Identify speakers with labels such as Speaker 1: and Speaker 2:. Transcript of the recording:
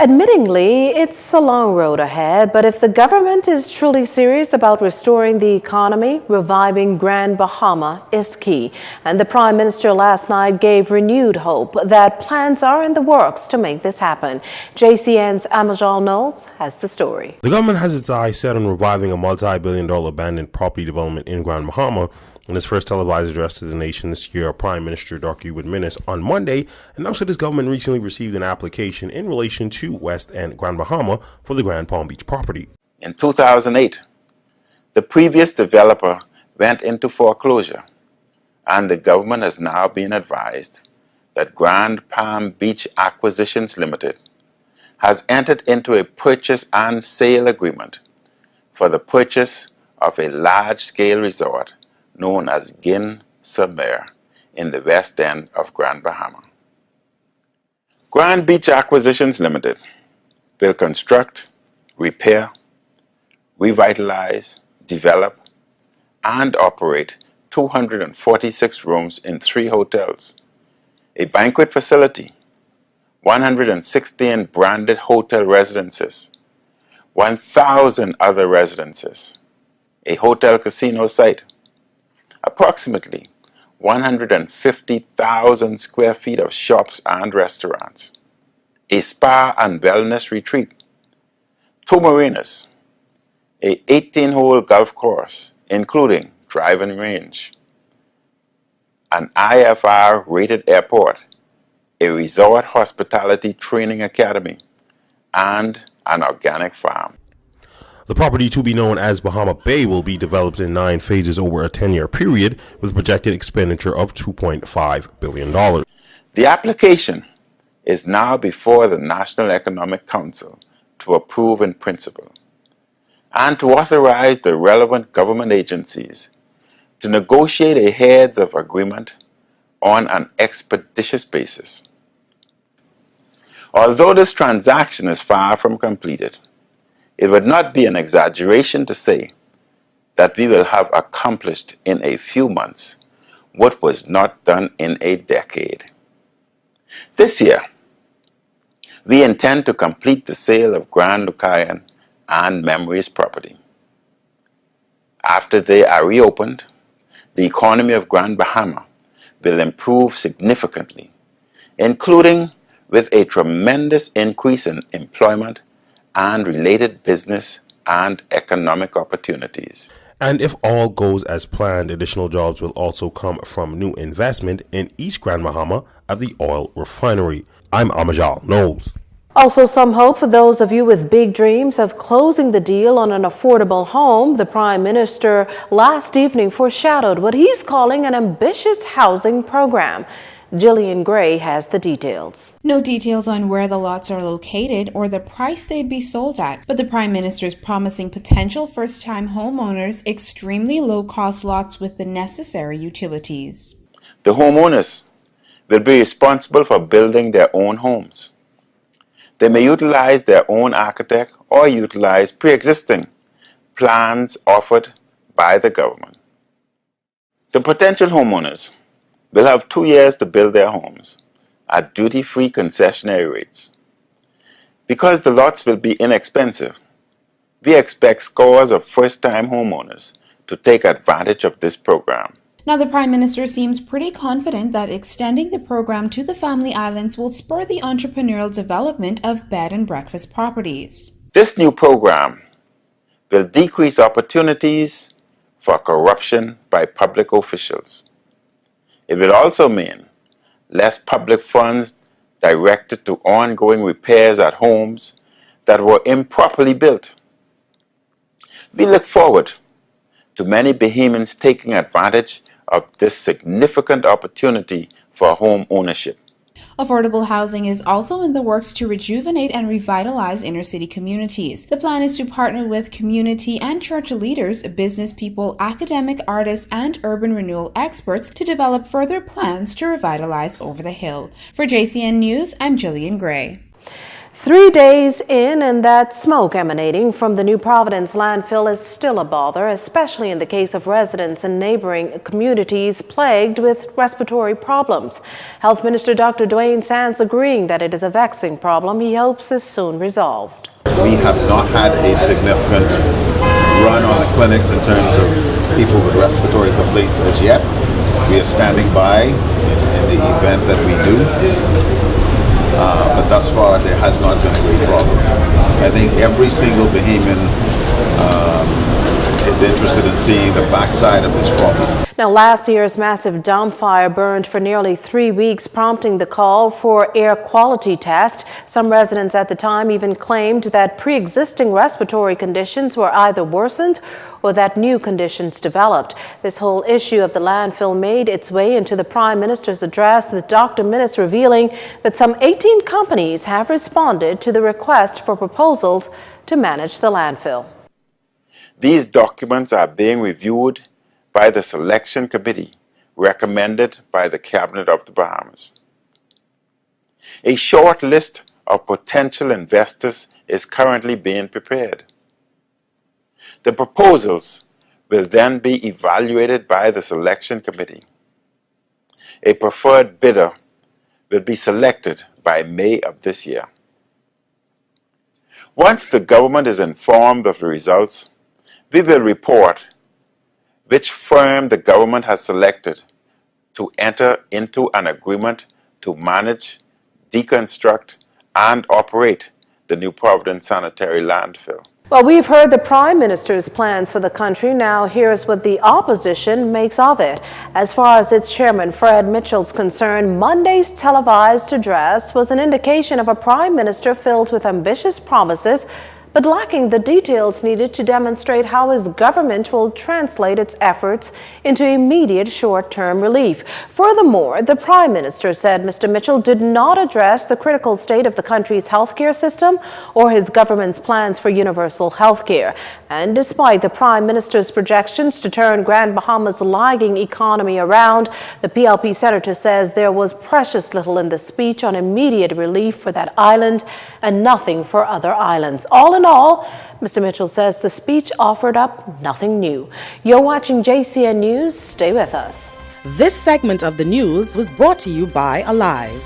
Speaker 1: Admittingly, it's a long road ahead, but if the government is truly serious about restoring the economy, reviving Grand Bahama is key. And the Prime Minister last night gave renewed hope that plans are in the works to make this happen. JCN's Amajal Knowles has the story.
Speaker 2: The government has its eyes set on reviving a multi-billion-dollar abandoned property development in Grand Bahama. In his first televised address to the nation this year, Prime Minister Dr. Ewan Minnis on Monday announced that his government recently received an application in relation to West and Grand Bahama for the Grand Palm Beach property.
Speaker 3: In 2008, the previous developer went into foreclosure, and the government has now been advised that Grand Palm Beach Acquisitions Limited has entered into a purchase and sale agreement for the purchase of a large-scale resort known as Gin-Sur-Mer in the west end of Grand Bahama. Grand Beach Acquisitions Limited will construct, repair, revitalize, develop, and operate 246 rooms in 3 hotels, a banquet facility, 116 branded hotel residences, 1,000 other residences, a hotel casino site, approximately 150,000 square feet of shops and restaurants, a spa and wellness retreat, 2 marinas, a 18-hole golf course, including driving range, an IFR-rated airport, a resort hospitality training academy, and an organic farm.
Speaker 2: The property, to be known as Bahama Bay, will be developed in 9 phases over a 10-year period with a projected expenditure of $2.5 billion.
Speaker 3: The application is now before the National Economic Council to approve in principle and to authorize the relevant government agencies to negotiate a heads of agreement on an expeditious basis. Although this transaction is far from completed, it would not be an exaggeration to say that we will have accomplished in a few months what was not done in a decade. This year, we intend to complete the sale of Grand Lucayan and Memories property. After they are reopened, the economy of Grand Bahama will improve significantly, including with a tremendous increase in employment and related business and economic opportunities.
Speaker 2: And if all goes as planned, additional jobs will also come from new investment in East Grand Bahama at the oil refinery. I'm Amajal Knowles.
Speaker 1: Also, some hope for those of you with big dreams of closing the deal on an affordable home. The Prime Minister last evening foreshadowed what he's calling an ambitious housing program. Jillian Gray has the details.
Speaker 4: No details on where the lots are located or the price they'd be sold at, but the Prime Minister is promising potential first-time homeowners extremely low-cost lots with the necessary utilities.
Speaker 3: The homeowners will be responsible for building their own homes. They may utilize their own architect or utilize pre-existing plans offered by the government. The potential homeowners will have 2 years to build their homes at duty-free concessionary rates. Because the lots will be inexpensive, we expect scores of first-time homeowners to take advantage of this program.
Speaker 4: Now, the Prime Minister seems pretty confident that extending the program to the Family Islands will spur the entrepreneurial development of bed and breakfast properties.
Speaker 3: This new program will decrease opportunities for corruption by public officials. It will also mean less public funds directed to ongoing repairs at homes that were improperly built. We look forward to many Bahamians taking advantage of this significant opportunity for home ownership.
Speaker 4: Affordable housing is also in the works to rejuvenate and revitalize inner-city communities. The plan is to partner with community and church leaders, business people, academic artists, and urban renewal experts to develop further plans to revitalize over the hill. For JCN News, I'm Jillian Gray.
Speaker 1: 3 days in, and that smoke emanating from the New Providence landfill is still a bother, especially in the case of residents in neighboring communities plagued with respiratory problems. Health Minister Dr. Dwayne Sands agreeing that it is a vexing problem he hopes is soon resolved.
Speaker 5: We have not had a significant run on the clinics in terms of people with respiratory complaints as yet. We are standing by in the event that we do. But thus far, there has not been a great problem. I think every single Bahamian is interested in seeing the backside of this problem.
Speaker 1: Now, last year's massive dump fire burned for nearly 3 weeks, prompting the call for air quality test. Some residents at the time even claimed that pre-existing respiratory conditions were either worsened or that new conditions developed. This whole issue of the landfill made its way into the Prime Minister's address, with Dr. Minnis revealing that some 18 companies have responded to the request for proposals to manage the landfill.
Speaker 3: These documents are being reviewed by the selection committee recommended by the Cabinet of the Bahamas. A short list of potential investors is currently being prepared. The proposals will then be evaluated by the selection committee. A preferred bidder will be selected by May of this year. Once the government is informed of the results, we will report which firm the government has selected to enter into an agreement to manage, deconstruct, and operate the New Providence sanitary landfill.
Speaker 1: Well, we've heard the Prime Minister's plans for the country. Now here's what the opposition makes of it. As far as its chairman, Fred Mitchell's concerned, Monday's televised address was an indication of a Prime Minister filled with ambitious promises, but lacking the details needed to demonstrate how his government will translate its efforts into immediate short-term relief. Furthermore, the Prime Minister said Mr. Mitchell did not address the critical state of the country's healthcare system or his government's plans for universal healthcare. And despite the Prime Minister's projections to turn Grand Bahama's lagging economy around, the PLP senator says there was precious little in the speech on immediate relief for that island and nothing for other islands. All in all, Mr. Mitchell says the speech offered up nothing new. You're watching JCN News. Stay with us.
Speaker 6: This segment of the news was brought to you by Alive.